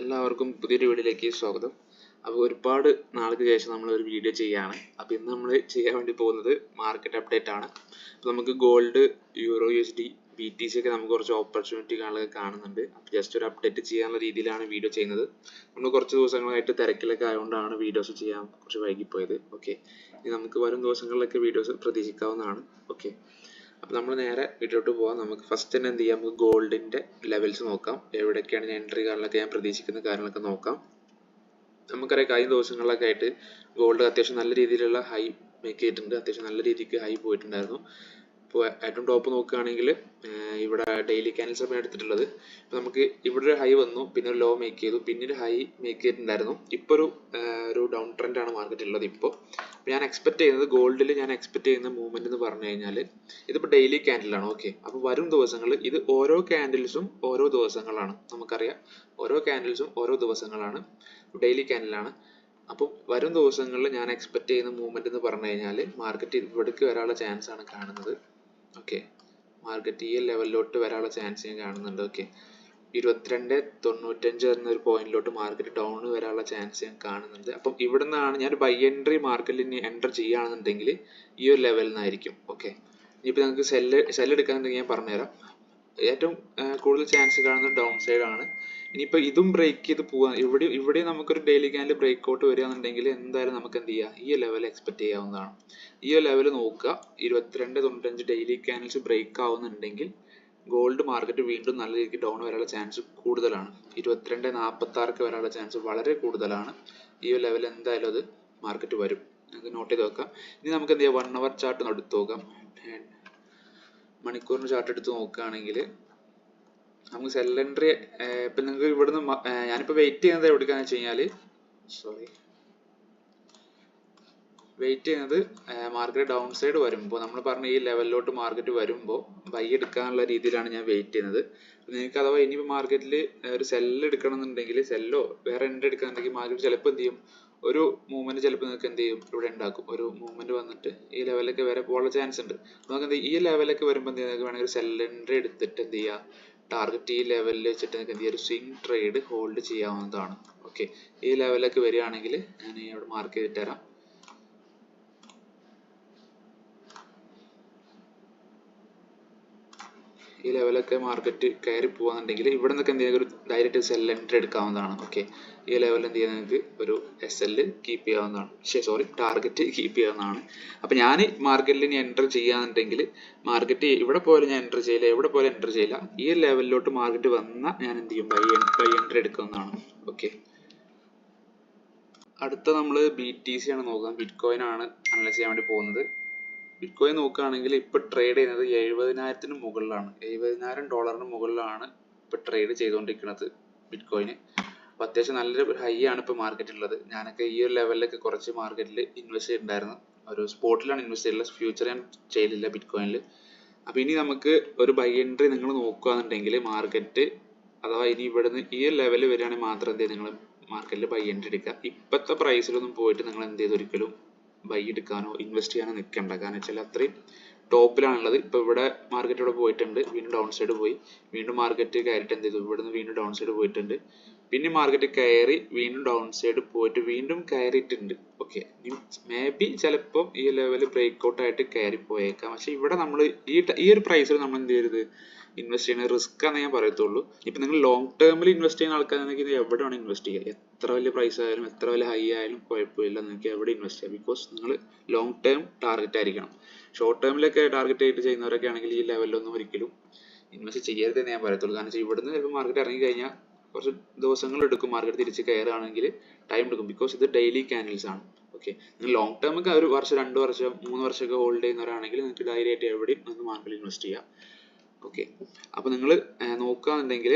എല്ലാവർക്കും പുതിയൊരു വീഡിയോയിലേക്ക് സ്വാഗതം. അപ്പോൾ ഒരുപാട് നാൾക്ക് ശേഷം നമ്മൾ ഒരു വീഡിയോ ചെയ്യാണ്. അപ്പോൾ ഇന്ന് നമ്മൾ ചെയ്യാൻ വേണ്ടി പോകുന്നത് മാർക്കറ്റ് അപ്ഡേറ്റ് ആണ്. അപ്പോൾ നമുക്ക് ഗോൾഡ്, യൂറോ USD, BTC ഒക്കെ നമുക്ക് കുറച്ച് ഓപ്പർച്യൂണിറ്റി കാണുന്നുണ്ട്. അപ്പോൾ ജസ്റ്റ് ഒരു അപ്ഡേറ്റ് ചെയ്യാനുള്ള രീതിയിലാണ് വീഡിയോ ചെയ്യുന്നത്. നമ്മൾ കുറച്ച് ദിവസങ്ങളായിട്ട് തിരക്കിലൊക്കെ ആയതുകൊണ്ടാണ് വീഡിയോസ് ചെയ്യാൻ കുറച്ച് വൈകിപ്പോയത്. ഓക്കെ, ഇനി നമുക്ക് വരും ദിവസങ്ങളിലൊക്കെ വീഡിയോസ് പ്രതീക്ഷിക്കാവുന്നതാണ്. ഓക്കെ, അപ്പോൾ നമ്മൾ നേരെ വീട്ടിലോട്ട് പോകാം. നമുക്ക് ഫസ്റ്റ് തന്നെ എന്ത് ചെയ്യാം, നമുക്ക് ഗോൾഡിൻ്റെ ലെവൽസ് നോക്കാം. എവിടെയൊക്കെയാണ് ഞാൻ എൻട്രി കാര്യങ്ങളൊക്കെ ഞാൻ പ്രതീക്ഷിക്കുന്ന കാര്യങ്ങളൊക്കെ നോക്കാം. നമുക്കറിയാം കഴിഞ്ഞ ദിവസങ്ങളിലൊക്കെ ആയിട്ട് ഗോൾഡ് അത്യാവശ്യം നല്ല രീതിയിലുള്ള ഹൈ മേക്ക് ചെയ്തിട്ടുണ്ട്. അത്യാവശ്യം നല്ല രീതിക്ക് ഹൈ പോയിട്ടുണ്ടായിരുന്നു. ഇപ്പോൾ ഏറ്റവും ടോപ്പ് നോക്കുകയാണെങ്കിൽ ഇവിടെ ഡെയിലി ക്യാൻഡിൽസ് ആണ് എടുത്തിട്ടുള്ളത്. ഇപ്പോൾ നമുക്ക് ഇവിടെ ഒരു ഹൈ വന്നു, പിന്നെ ഒരു ലോ മേക്ക് ചെയ്തു, പിന്നെ ഒരു ഹൈ മേക്ക് ചെയ്തിട്ടുണ്ടായിരുന്നു. ഇപ്പോൾ ഒരു ഡൗൺ ട്രെൻഡ് ആണ് മാർക്കറ്റ് ഉള്ളത്. ഇപ്പോൾ ഞാൻ എക്സ്പെക്ട് ചെയ്യുന്നത് ഗോൾഡിൽ ഞാൻ എക്സ്പെക്ട് ചെയ്യുന്ന മൂവ്മെന്റ് എന്ന് പറഞ്ഞു കഴിഞ്ഞാൽ ഇതിപ്പോൾ ഡെയിലി ക്യാൻഡിലാണ്. ഓക്കെ, അപ്പോൾ വരും ദിവസങ്ങൾ ഇത് ഓരോ ക്യാൻഡിൽസും ഓരോ ദിവസങ്ങളാണ്. നമുക്കറിയാം ഓരോ ക്യാൻഡിൽസും ഓരോ ദിവസങ്ങളാണ്, ഡെയിലി ക്യാൻഡിലാണ്. അപ്പോൾ വരും ദിവസങ്ങളിൽ ഞാൻ എക്സ്പെക്ട് ചെയ്യുന്ന മൂവ്മെന്റ് എന്ന് പറഞ്ഞു കഴിഞ്ഞാൽ മാർക്കറ്റ് ഇവിടേക്ക് വരാനുള്ള ചാൻസ് ആണ് കാണുന്നത്. ഓക്കെ, മാർക്കറ്റ് ഈ ലെവലിലോട്ട് വരാനുള്ള ചാൻസ് ഞാൻ കാണുന്നുണ്ട്. ഓക്കെ, 22.95 എന്നൊരു പോയിന്റിലോട്ട് മാർക്കറ്റ് ഡൗൺ വരാനുള്ള ചാൻസ് ഞാൻ കാണുന്നുണ്ട്. അപ്പം ഇവിടെ നിന്നാണ് ഞാൻ ബൈ എൻട്രി മാർക്കറ്റിൽ ഇനി എൻ്റർ ചെയ്യുകയാണെന്നുണ്ടെങ്കിൽ ഈ ഒരു ലെവലിൽ നിന്നായിരിക്കും. ഓക്കെ, ഇനിയിപ്പോൾ നിങ്ങൾക്ക് സെല്ല് എടുക്കാന്നുണ്ടെങ്കിൽ ഞാൻ പറഞ്ഞുതരാം. ഏറ്റവും കൂടുതൽ ചാൻസ് കാണുന്നത് ഡൗൺ സൈഡ് ആണ്. ഇനിയിപ്പോൾ ഇതും ബ്രേക്ക് ചെയ്ത് പോകാൻ ഇവിടെ നമുക്കൊരു ഡെയിലി ക്യാൻഡിൽ ബ്രേക്ക് ഔട്ട് വരികയാണെന്നുണ്ടെങ്കിൽ എന്തായാലും നമുക്ക് എന്ത് ചെയ്യാം, ഈ ലെവൽ എക്സ്പെക്ട് ചെയ്യാവുന്നതാണ്. ഈ ലെവൽ നോക്കുക, 22.95 ഡെയിലി ക്യാൻഡിൽസ് ബ്രേക്ക് ആവുന്നുണ്ടെങ്കിൽ ഗോൾഡ് മാർക്കറ്റ് വീണ്ടും നല്ല രീതിക്ക് ഡൗൺ വരാനുള്ള ചാൻസ് കൂടുതലാണ്. 22.46 വരാനുള്ള ചാൻസ് വളരെ കൂടുതലാണ്. ഈ ലെവൽ എന്തായാലും അത് മാർക്കറ്റ് വരും, നമുക്ക് നോട്ട് ചെയ്ത് വെക്കാം. ഇനി നമുക്ക് എന്ത് ചെയ്യാം, 1 അവർ ചാർട്ട് എടുത്ത് നോക്കാം. മണിക്കൂറിന് ചാർട്ട് എടുത്ത് നോക്കുകയാണെങ്കിൽ നമുക്ക് സെൽ എൻട്രി ഇപ്പം നിങ്ങൾക്ക് ഇവിടുന്ന് ഞാനിപ്പോൾ വെയിറ്റ് ചെയ്യുന്നത് എവിടേക്കാന്ന് വെച്ച് കഴിഞ്ഞാൽ വെയിറ്റ് ചെയ്യുന്നത് മാർക്കറ്റ് ഡൗൺ സൈഡ് വരുമ്പോൾ നമ്മൾ പറഞ്ഞ ഈ ലെവലിലോട്ട് മാർക്കറ്റ് വരുമ്പോൾ ബൈ എടുക്കാനുള്ള രീതിയിലാണ് ഞാൻ വെയിറ്റ് ചെയ്യുന്നത്. നിങ്ങൾക്ക് അഥവാ ഇനിയിപ്പോൾ മാർക്കറ്റിൽ ഒരു സെല്ല് എടുക്കണം എന്നുണ്ടെങ്കിൽ, സെല്ലോ വേറെ എൻട്രി എടുക്കുകയാണെന്നുണ്ടെങ്കിൽ മാർക്കറ്റ് ചിലപ്പോൾ എന്ത് ചെയ്യും, ഒരു മൂവ്മെന്റ് ചിലപ്പോൾ നിങ്ങൾക്ക് എന്ത് ചെയ്യും, ഇവിടെ ഉണ്ടാക്കും. ഒരു മൂവ്മെന്റ് വന്നിട്ട് ഈ ലെവലൊക്കെ വരെ പോകാനുള്ള ചാൻസ് ഉണ്ട്. നമുക്ക് എന്ത് ഈ ലെവലൊക്കെ വരുമ്പോൾ എന്ത് ചെയ്യുക, വേണമെങ്കിൽ ഒരു സെൽ എൻട്രി എടുത്തിട്ട് എന്ത് ചെയ്യുക, ടാർഗറ്റ് ഈ ലെവലിൽ വെച്ചിട്ട് നിങ്ങൾക്ക് എന്ത് ചെയ്യുക, ഒരു സ്വിംഗ് ട്രേഡ് ഹോൾഡ് ചെയ്യാവുന്നതാണ്. ഓക്കെ, ഈ ലെവലൊക്കെ വരികയാണെങ്കിൽ ഞാൻ ഇവിടെ മാർക്ക് ചെയ്തിട്ട് തരാം. ഈ ലെവലൊക്കെ മാർക്കറ്റ് കയറി പോകാന്നുണ്ടെങ്കിൽ ഇവിടെ നിന്നൊക്കെ എന്ത് ചെയ്യുക, ഒരു ഡയറക്റ്റ് സെൽ എൻട്രി എടുക്കാവുന്നതാണ്. ഓക്കെ, ഈ ലെവലിൽ എന്ത് ചെയ്യുക, നിങ്ങൾക്ക് ഒരു SL കീപ്പ് ചെയ്യാവുന്നതാണ്, ടാർഗറ്റ് കീപ്പ് ചെയ്യാവുന്നതാണ്. അപ്പം ഞാൻ മാർക്കറ്റിൽ ഇനി എൻ്റർ ചെയ്യാന്നുണ്ടെങ്കിൽ മാർക്കറ്റ് ഇവിടെ പോലെ ഞാൻ എൻ്റർ ചെയ്യില്ല, എവിടെ പോലെ എൻ്റർ ചെയ്യില്ല. ഈ ലെവലിലോട്ട് മാർക്കറ്റ് വന്നാൽ ഞാൻ എന്ത് ചെയ്യും, ബൈ എൻട്രി എടുക്കാവുന്നതാണ്. ഓക്കെ, അടുത്ത നമ്മൾ BTC ആണ് നോക്കാം. ബിറ്റ്കോയിൻ ആണ് അനലൈസ് ചെയ്യാൻ വേണ്ടി പോകുന്നത്. ബിറ്റ്കോയിൻ നോക്കുകയാണെങ്കിൽ ഇപ്പോൾ ട്രേഡ് ചെയ്യുന്നത് 70,000 മുകളിലാണ്, $70,000 മുകളിലാണ് ഇപ്പോൾ ട്രേഡ് ചെയ്തുകൊണ്ടിരിക്കുന്നത് ബിറ്റ്കോയിന്. അപ്പോൾ അത്യാവശ്യം നല്ലൊരു ഹൈ ആണ് ഇപ്പോൾ മാർക്കറ്റ് ഉള്ളത്. ഞാനൊക്കെ ഈ ഒരു ലെവലിലൊക്കെ കുറച്ച് മാർക്കറ്റിൽ ഇൻവെസ്റ്റ് ചെയ്തിട്ടുണ്ടായിരുന്നു. ഒരു സ്പോട്ടിലാണ് ഇൻവെസ്റ്റ് ചെയ്തിട്ടുള്ളത്, ഫ്യൂച്ചർ ഞാൻ ചെയ്തില്ല ബിറ്റ്കോയിനിൽ. അപ്പോൾ ഇനി നമുക്ക് ഒരു ബൈ എൻട്രി നിങ്ങൾ നോക്കുകയാണെന്നുണ്ടെങ്കിൽ മാർക്കറ്റ് അഥവാ ഇനി ഇവിടുന്ന് ഈ ലെവൽ വരികയാണെങ്കിൽ മാത്രം എന്ത് ചെയ്യും, നിങ്ങൾ മാർക്കറ്റിൽ ബൈ എൻട്രി എടുക്കുക. ഇപ്പോഴത്തെ പ്രൈസിലൊന്നും പോയിട്ട് നിങ്ങൾ എന്ത് ചെയ്ത് ഒരിക്കലും ബൈ എടുക്കാനോ ഇൻവെസ്റ്റ് ചെയ്യാനോ നിൽക്കണ്ട. കാരണം വെച്ചാൽ അത്രയും ടോപ്പിലാണുള്ളത്. ഇപ്പോൾ ഇവിടെ മാർക്കറ്റ് ഇവിടെ പോയിട്ടുണ്ട്, വീണ്ടും ഡൗൺ സൈഡ് പോയി, വീണ്ടും മാർക്കറ്റ് കയറിയിട്ട് എന്ത് ചെയ്തു, ഇവിടുന്ന് വീണ്ടും ഡൗൺ സൈഡ് പോയിട്ടുണ്ട്, പിന്നെ മാർക്കറ്റ് കയറി വീണ്ടും ഡൗൺ സൈഡ് പോയിട്ട് വീണ്ടും കയറിയിട്ടുണ്ട്. ഓക്കെ, മേ ബി ചിലപ്പോൾ ഈ ലെവൽ ബ്രേക്ക് ഔട്ട് ആയിട്ട് കയറി പോയേക്കാം. പക്ഷെ ഇവിടെ നമ്മൾ ഈ ഒരു പ്രൈസിൽ നമ്മൾ എന്ത് ചെയ്യരുത്, ഇൻവെസ്റ്റ് ചെയ്യുന്നത് റിസ്ക് ആണെന്ന് ഞാൻ പറയത്തുള്ളൂ. ഇപ്പം നിങ്ങൾ ലോങ് ടേമിൽ ഇൻവെസ്റ്റ് ചെയ്യുന്ന ആൾക്കാരാണെങ്കിൽ ഇത് എവിടെ വേണം ഇൻവെസ്റ്റ് ചെയ്യുക, എത്ര വലിയ പ്രൈസ് ആയാലും എത്ര വലിയ ഹൈ ആയാലും കുഴപ്പമില്ല, നിങ്ങൾക്ക് എവിടെ ഇൻവെസ്റ്റ് ചെയ്യാം. ബിക്കോസ് നിങ്ങൾ ലോങ് ടേം ടാർഗറ്റ് ആയിരിക്കണം. ഷോർട്ട് ടേമിലൊക്കെ ടാർഗറ്റ് ആയിട്ട് ചെയ്യുന്നവരൊക്കെ ആണെങ്കിൽ ഈ ലെവലിലൊന്നും ഒരിക്കലും ഇൻവെസ്റ്റ് ചെയ്യരുതെന്ന് ഞാൻ പറയത്തുള്ളൂ. കാരണം വെച്ചാൽ ഇവിടുന്ന് ചിലപ്പോൾ മാർക്കറ്റ് ഇറങ്ങി കഴിഞ്ഞാൽ കുറച്ച് ദിവസങ്ങൾ എടുക്കും, മാർക്കറ്റ് തിരിച്ച് കയറുകയാണെങ്കിൽ ടൈം എടുക്കും. ബിക്കോസ് ഇത് ഡെയിലി ക്യാൻഡിൽസ് ആണ്. ഓക്കെ, നിങ്ങൾ ലോങ് ടേം ഒക്കെ 1 വർഷം 2 വർഷം 3 വർഷമൊക്കെ ഹോൾഡ് ചെയ്യുന്നവരാണെങ്കിൽ നിങ്ങൾക്ക് ധൈര്യമായിട്ട് എവിടെയും ഒന്ന് മാർക്കറ്റിൽ ഇൻവെസ്റ്റ് ചെയ്യാം. ഓക്കെ, അപ്പോൾ നിങ്ങൾ നോക്കുകയാണെന്നുണ്ടെങ്കിൽ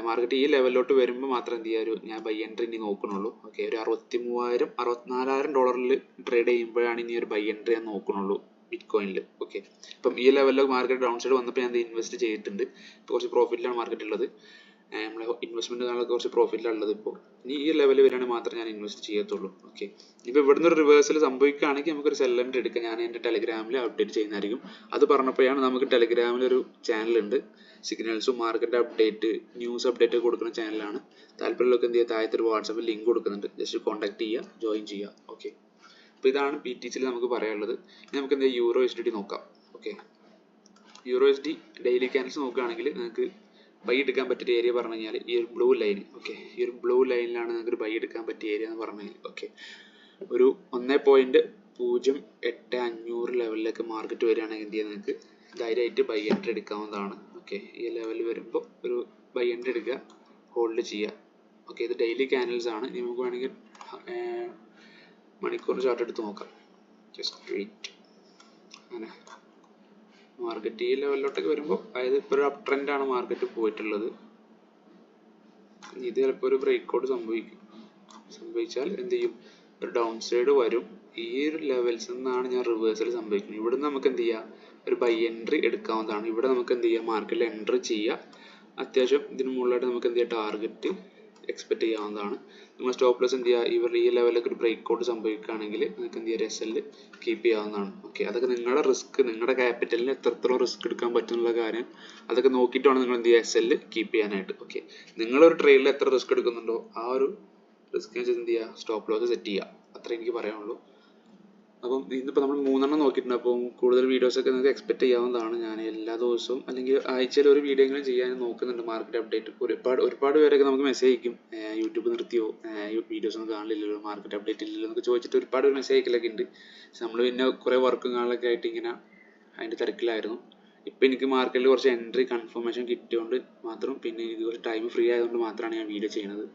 മാർക്കറ്റ് ഈ ലെവലിലോട്ട് വരുമ്പോൾ മാത്രം എന്ത് ചെയ്യുക, ഞാൻ ബൈ എൻട്രി ഇനി നോക്കണുള്ളൂ. ഓക്കെ, ഒരു $64,000 ട്രേഡ് ചെയ്യുമ്പോഴാണ് ഇനി ഒരു ബൈ എൻട്രി ഞാൻ നോക്കണുള്ളൂ ബിറ്റ്കോയിനിൽ. ഓക്കെ, അപ്പം ഈ ലെവലിൽ മാർക്കറ്റ് ഡൗൺ സൈഡ് വന്നപ്പോൾ ഞാൻ ഇൻവെസ്റ്റ് ചെയ്തിട്ടുണ്ട്. ഇപ്പോൾ കുറച്ച് പ്രോഫിറ്റിലാണ് മാർക്കറ്റ് ഉള്ളത്. നമ്മളെ ഇൻവെസ്റ്റ്മെന്റ് നാളൊക്കെ കുറച്ച് പ്രോഫിറ്റിലുള്ളത്. ഇപ്പോൾ ഇനി ഈ ലെവൽ വരികയാണെങ്കിൽ മാത്രമേ ഞാൻ ഇൻവെസ്റ്റ് ചെയ്യത്തുള്ളൂ. ഓക്കെ, ഇപ്പോൾ ഇവിടുന്ന് ഒരു റിവേഴ്സൽ സംഭവിക്കുകയാണെങ്കിൽ നമുക്കൊരു സെൽ എൻട്രി എടുക്കാം. ഞാൻ എൻ്റെ ടെലിഗ്രാമിൽ അപ്ഡേറ്റ് ചെയ്യുന്നതായിരിക്കും. അത് പറഞ്ഞപ്പോഴാണ് നമുക്ക് ടെലിഗ്രാമിലൊരു ചാനലുണ്ട്, സിഗ്നൽസും മാർക്കറ്റ് അപ്ഡേറ്റ് ന്യൂസ് അപ്ഡേറ്റ് കൊടുക്കുന്ന ചാനലാണ്. താല്പര്യമുള്ളവർക്ക് എന്ത് ചെയ്യുക, താഴത്തെ ഒരു വാട്സാപ്പിൽ ലിങ്ക് കൊടുക്കുന്നുണ്ട്, ജസ്റ്റ് കോൺടാക്ട് ചെയ്യുക, ജോയിൻ ചെയ്യുക. ഓക്കെ, അപ്പോൾ ഇതാണ് BTC നമുക്ക് പറയാനുള്ളത്. ഇനി നമുക്ക് എന്ത് യൂറോ USDT നോക്കാം. Okay, euro USD daily candles നോക്കുകയാണെങ്കിൽ നിങ്ങൾക്ക് ബൈ എടുക്കാൻ പറ്റിയ ഏരിയ പറഞ്ഞു കഴിഞ്ഞാൽ ഈ ഒരു ബ്ലൂ ലൈൻ. ഓക്കെ, ഈ ഒരു ബ്ലൂ ലൈനിലാണ് നിങ്ങൾക്ക് ബൈ എടുക്കാൻ പറ്റിയ ഏരിയ എന്ന് പറഞ്ഞു കഴിഞ്ഞാൽ ഓക്കെ ഒരു 1.085 ലെവലിലേക്ക് മാർക്കറ്റ് വരികയാണെങ്കിൽ എന്ത് ചെയ്യാൻ നിങ്ങൾക്ക് ധൈര്യമായിട്ട് ബൈ എൻട്രി എടുക്കാവുന്നതാണ്. ഓക്കെ, ഈ ലെവൽ വരുമ്പോൾ ഒരു ബൈ എൻട്രി എടുക്കുക, ഹോൾഡ് ചെയ്യുക. ഓക്കെ, ഇത് ഡെയിലി ക്യാൻഡിൽസ് ആണ്. ഇനി നമുക്ക് വേണമെങ്കിൽ മണിക്കൂർ ചാർട്ട് എടുത്ത് നോക്കാം. Just wait. അങ്ങനെ മാർക്കറ്റ് ഈ ലെവലിലോട്ടൊക്കെ വരുമ്പോൾ, അതായത് ഇപ്പോൾ ഒരു അപ് ട്രെൻഡാണ് മാർക്കറ്റ് പോയിട്ടുള്ളത്. ഇത് ചിലപ്പോൾ ഒരു ബ്രേക്ക് ഔട്ട് സംഭവിച്ചാൽ എന്ത് ചെയ്യും, ഒരു ഡൗൺ സൈഡ് വരും. ഈ ഒരു ലെവൽസിൽ നിന്നാണ് ഞാൻ റിവേഴ്സൽ സംഭവിക്കുന്നത്. ഇവിടെ നമുക്ക് എന്ത് ചെയ്യാം, ഒരു ബൈ എൻട്രി എടുക്കാവുന്നതാണ്. ഇവിടെ നമുക്ക് എന്ത് ചെയ്യാം, മാർക്കറ്റിൽ എൻട്രി ചെയ്യുക. അത്യാവശ്യം ഇതിന് മുകളിലായിട്ട് നമുക്ക് എന്ത് ചെയ്യാം, ടാർഗറ്റ് എക്സ്പെക്ട് ചെയ്യാവുന്നതാണ്. നമ്മൾ സ്റ്റോപ്പ് ലോസ് എന്ത് ചെയ്യുക, ഇവർ ഈ ലെവലൊക്കെ ഒരു ബ്രേക്ക് ഔട്ട് സംഭവിക്കുകയാണെങ്കിൽ നിങ്ങൾക്ക് എന്ത് ചെയ്യുക, SL കീപ്പ് ചെയ്യാവുന്നതാണ്. ഓക്കെ, അതൊക്കെ നിങ്ങളുടെ റിസ്ക്, നിങ്ങളുടെ ക്യാപിറ്റലിന് എത്രത്തോളം റിസ്ക് എടുക്കാൻ പറ്റുന്നുള്ള കാര്യം അതൊക്കെ നോക്കിയിട്ട് വേണം നിങ്ങൾ എന്ത് ചെയ്യുക, SL കീപ്പ് ചെയ്യാനായിട്ട്. ഓക്കെ, നിങ്ങളൊരു ട്രേഡിൽ എത്ര റിസ്ക് എടുക്കുന്നുണ്ടോ ആ ഒരു റിസ്ക് എന്ത് ചെയ്യുക, സ്റ്റോപ്പ് ലോസ് സെറ്റ് ചെയ്യുക. അത്രേ എനിക്ക് പറയാനുള്ളൂ. അപ്പം ഇന്നിപ്പോൾ നമ്മൾ 3 നോക്കിയിട്ടുണ്ട്. അപ്പം കൂടുതൽ വീഡിയോസൊക്കെ നിങ്ങൾക്ക് എക്സ്പെക്ട് ചെയ്യാവുന്നതാണ്. ഞാൻ എല്ലാ ദിവസവും അല്ലെങ്കിൽ ആഴ്ചയിൽ ഒരു വീഡിയോ എങ്കിലും ചെയ്യാൻ നോക്കുന്നുണ്ട്. മാർക്കറ്റ് അപ്ഡേറ്റ് ഒരുപാട് പേരൊക്കെ നമുക്ക് മെസ്സേജ് അയക്കും, യൂട്യൂബ് നിർത്തിയോ, വീഡിയോസ് ഒന്നും കാണില്ലല്ലോ, മാർക്കറ്റ് അപ്ഡേറ്റ് ഇല്ലല്ലോ എന്നൊക്കെ ചോദിച്ചിട്ട് ഒരുപാട് മെസ്സേജ് അയക്കലൊക്കെ ഉണ്ട്. പക്ഷെ നമ്മൾ പിന്നെ കുറേ വർക്കും കാണലൊക്കെ ആയിട്ട് ഇങ്ങനെ അതിൻ്റെ തിരക്കിലായിരുന്നു. ഇപ്പം എനിക്ക് മാർക്കറ്റിൽ കുറച്ച് എൻട്രി കൺഫർമേഷൻ കിട്ടിയതുകൊണ്ട് മാത്രം, പിന്നെ എനിക്ക് കുറച്ച് ടൈം ഫ്രീ ആയതുകൊണ്ട് മാത്രമാണ് ഞാൻ വീഡിയോ ചെയ്യുന്നത്.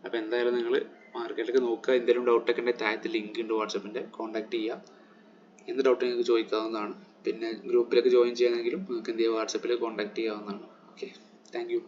അപ്പോൾ എന്തായാലും നിങ്ങൾ മാർക്കറ്റിലൊക്കെ നോക്കുക. എന്തെങ്കിലും ഡൗട്ടൊക്കെ ഉണ്ടെങ്കിൽ താഴത്ത് ലിങ്ക് ഉണ്ട് വാട്സാപ്പിൻ്റെ, കോൺടാക്ട് ചെയ്യുക. എന്ത് ഡൗട്ട് നിങ്ങൾക്ക് ചോദിക്കാവുന്നതാണ്. പിന്നെ ഗ്രൂപ്പിലൊക്കെ ജോയിൻ ചെയ്യണമെങ്കിലും നിങ്ങൾക്ക് എന്ത് ചെയ്യുക, വാട്സാപ്പിൽ കോൺടാക്ട് ചെയ്യാവുന്നതാണ്. Okay, thank you.